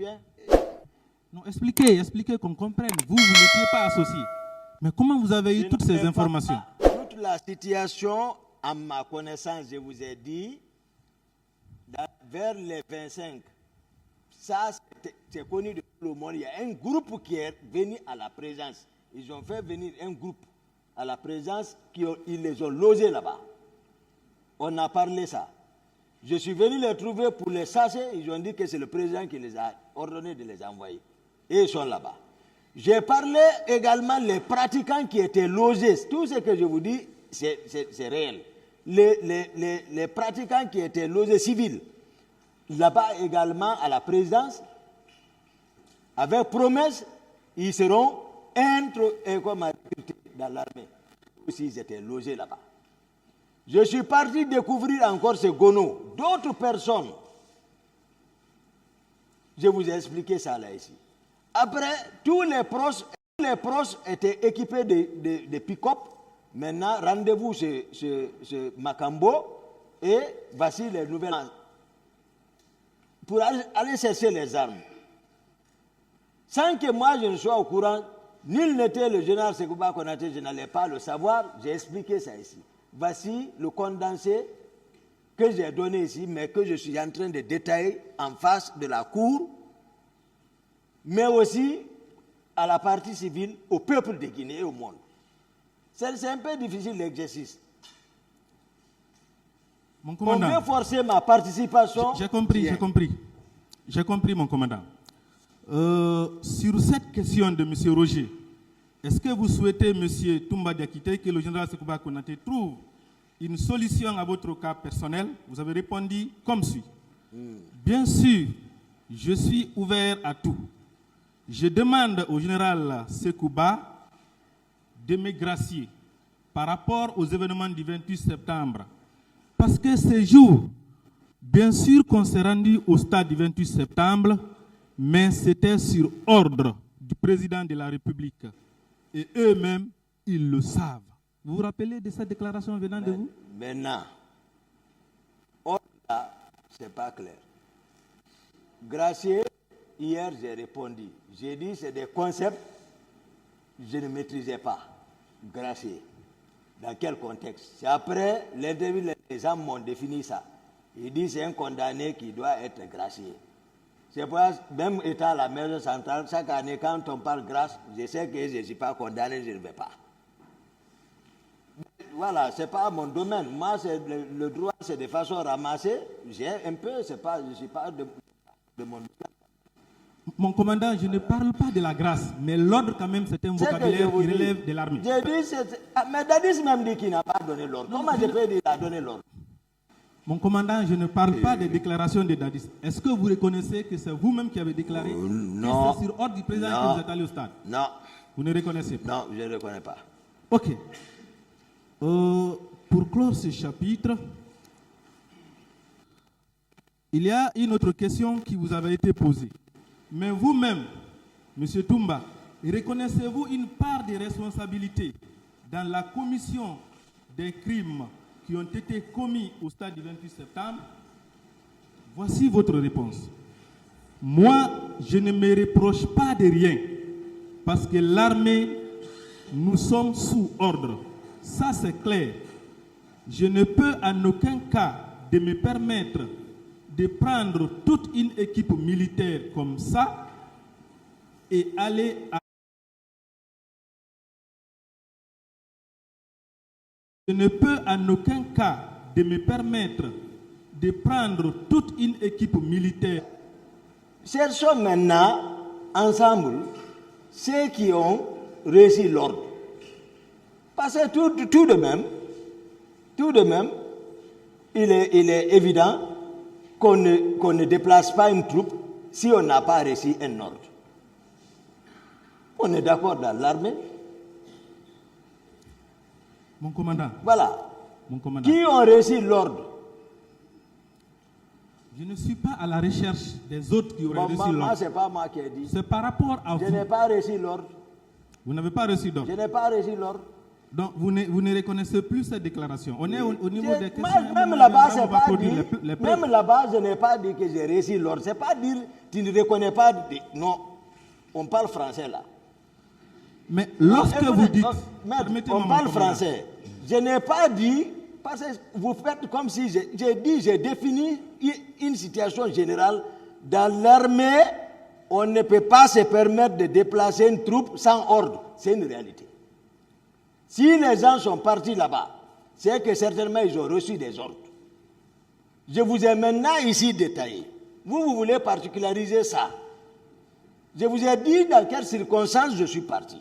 bien. Non, expliquez qu'on comprenne. Vous n'étiez pas associé. Mais comment vous avez eu toutes ces informations? Toute la situation, à ma connaissance, je vous ai dit, vers les 25, ça c'est connu de tout le monde. Il y a un groupe qui est venu à la présence. Ils ont fait venir un groupe à la présence, ils les ont logés là-bas. On a parlé ça. Je suis venu les trouver pour les chasser. Ils ont dit que c'est le président qui les a ordonné de les envoyer. Et ils sont là-bas. J'ai parlé également les pratiquants qui étaient logés. Tout ce que je vous dis, c'est réel. Les pratiquants qui étaient logés civils, là-bas également à la présidence, avec promesse, ils seront dans l'armée. Aussi, ils étaient logés là-bas. Je suis parti découvrir encore ce Gono. D'autres personnes. Je vous ai expliqué ça là ici. Après, tous les proches étaient équipés de pick-up. Maintenant, rendez-vous chez Macambo et voici les nouvelles. Pour aller chercher les armes. Sans que moi je ne sois au courant, nul n'était le général Sekouba Konaté, je n'allais pas le savoir, j'ai expliqué ça ici. Voici le condensé que j'ai donné ici, mais que je suis en train de détailler en face de la cour, mais aussi à la partie civile, au peuple de Guinée et au monde. C'est un peu difficile l'exercice. Mon commandant, on veut forcer ma participation. J'ai compris, mon commandant. Sur cette question de M. Roger, est-ce que vous souhaitez, M. Toumba Diakité, que le général Sekouba Konaté trouve une solution à votre cas personnel? Vous avez répondu comme suit. Bien sûr, je suis ouvert à tout. Je demande au général Sekouba de me gracier par rapport aux événements du 28 septembre. Parce que ce jour, bien sûr qu'on s'est rendu au stade du 28 septembre, mais c'était sur ordre du président de la République. Et eux-mêmes, ils le savent. Vous vous rappelez de cette déclaration venant de vous? Maintenant, ordre là, c'est pas clair. Gracier, hier j'ai répondu. J'ai dit c'est des concepts que je ne maîtrisais pas. Gracier. Dans quel contexte? C'est après l'interview, les gens m'ont défini ça. Ils disent c'est un condamné qui doit être gracié. C'est pour ça, même étant à la maison centrale, chaque année, quand on parle grâce, je sais que je ne suis pas condamné, je ne vais pas. Voilà, ce n'est pas mon domaine. Moi, le droit, c'est de façon ramassée. J'ai un peu, je ne suis pas de mon domaine. Mon commandant, je ne parle pas de la grâce, mais l'ordre quand même, c'est un vocabulaire qui relève de l'armée. J'ai dit, mais Dadis même dit qu'il n'a pas donné l'ordre. Comment je peux dire qu'il a donné l'ordre? Mon commandant, je ne parle pas des déclarations de Dadis. Est-ce que vous reconnaissez que c'est vous-même qui avez déclaré non, que c'est sur ordre du président que vous êtes allé au stade? Non. Vous ne reconnaissez pas? Non, je ne reconnais pas. Ok. Pour clore ce chapitre, il y a une autre question qui vous avait été posée. Mais vous-même, M. Toumba, reconnaissez-vous une part des responsabilités dans la commission des crimes qui ont été commis au stade du 28 septembre? Voici votre réponse. Moi, je ne me reproche pas de rien, parce que l'armée, nous sommes sous ordre. Ça, c'est clair. Je ne peux en aucun cas de me permettre de prendre toute une équipe militaire comme ça et aller à... Je ne peux en aucun cas de me permettre de prendre toute une équipe militaire. Cherchons maintenant, ensemble, ceux qui ont réussi l'ordre. Parce que tout de même, il est évident qu'on ne déplace pas une troupe si on n'a pas reçu un ordre. On est d'accord dans l'armée. Mon commandant. Voilà. Mon commandant. Qui ont reçu l'ordre? Je ne suis pas à la recherche des autres qui auraient reçu l'ordre. Ce n'est pas moi qui ai dit. C'est par rapport à vous. Je n'ai pas reçu l'ordre. Vous n'avez pas reçu d'ordre? Je n'ai pas reçu l'ordre. Donc, vous ne reconnaissez plus cette déclaration. On est au niveau des questions. Même là-bas, on va produire les preuves. même là-bas, je n'ai pas dit que j'ai réussi l'ordre. Ce n'est pas dire tu ne reconnais pas. Non, on parle français là. Mais lorsque vous dites. On parle français. Je n'ai pas dit, parce que vous faites comme si j'ai défini une situation générale. Dans l'armée, on ne peut pas se permettre de déplacer une troupe sans ordre. C'est une réalité. Si les gens sont partis là-bas, c'est que certainement ils ont reçu des ordres. Je vous ai maintenant ici détaillé. Vous voulez particulariser ça. Je vous ai dit dans quelles circonstances je suis parti.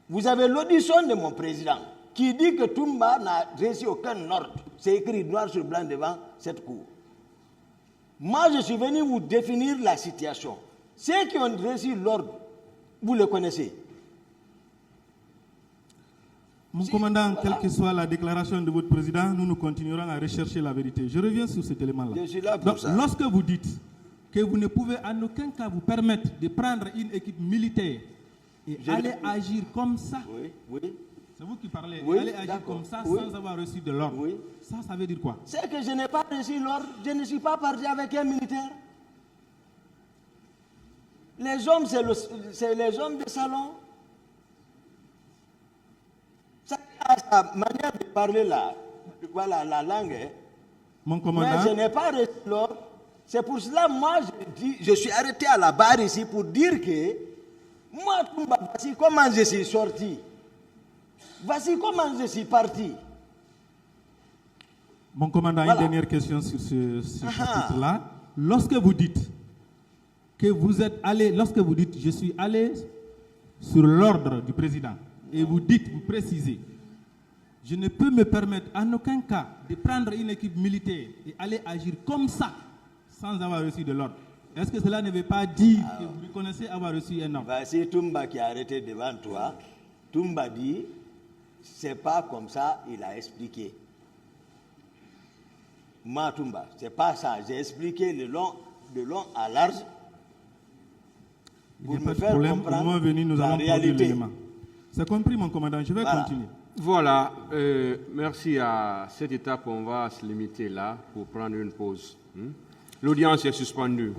Vous avez l'audition de mon président qui dit que Toumba n'a reçu aucun ordre. C'est écrit noir sur blanc devant cette cour. Moi, je suis venu vous définir la situation. Ceux qui ont reçu l'ordre, vous le connaissez. Mon commandant, quelle que soit la déclaration de votre président, nous continuerons à rechercher la vérité. Je reviens sur cet élément-là. Je suis là pour ça. Lorsque vous dites que vous ne pouvez en aucun cas vous permettre de prendre une équipe militaire et aller agir comme ça, oui. C'est vous qui parlez, Oui, aller agir comme ça sans avoir reçu de l'ordre. Oui. Ça veut dire quoi? C'est que je n'ai pas reçu l'ordre, je ne suis pas parti avec un militaire. Les hommes, c'est les hommes de salon. Ça a sa manière de parler là, voilà la langue. Hein. Mon commandant. Mais je n'ai pas reçu l'ordre. C'est pour cela, moi, je suis arrêté à la barre ici pour dire que moi, voici comment je suis sorti. Voici comment je suis parti. Mon commandant, voilà. Une dernière question sur ce chapitre-là. Lorsque vous dites que vous êtes allé, lorsque vous dites je suis allé sur l'ordre du président, et vous dites, vous précisez, je ne peux me permettre en aucun cas de prendre une équipe militaire et aller agir comme ça sans avoir reçu de l'ordre. Est-ce que cela ne veut pas dire que vous reconnaissez avoir reçu un ordre? C'est Toumba qui a arrêté devant toi. Toumba dit, c'est pas comme ça, il a expliqué. Moi, Toumba, c'est pas ça. J'ai expliqué de long à large pour me faire comprendre la réalité. C'est compris, mon commandant. Je vais continuer. Voilà. Merci. À cette étape, on va se limiter là pour prendre une pause. L'audience est suspendue.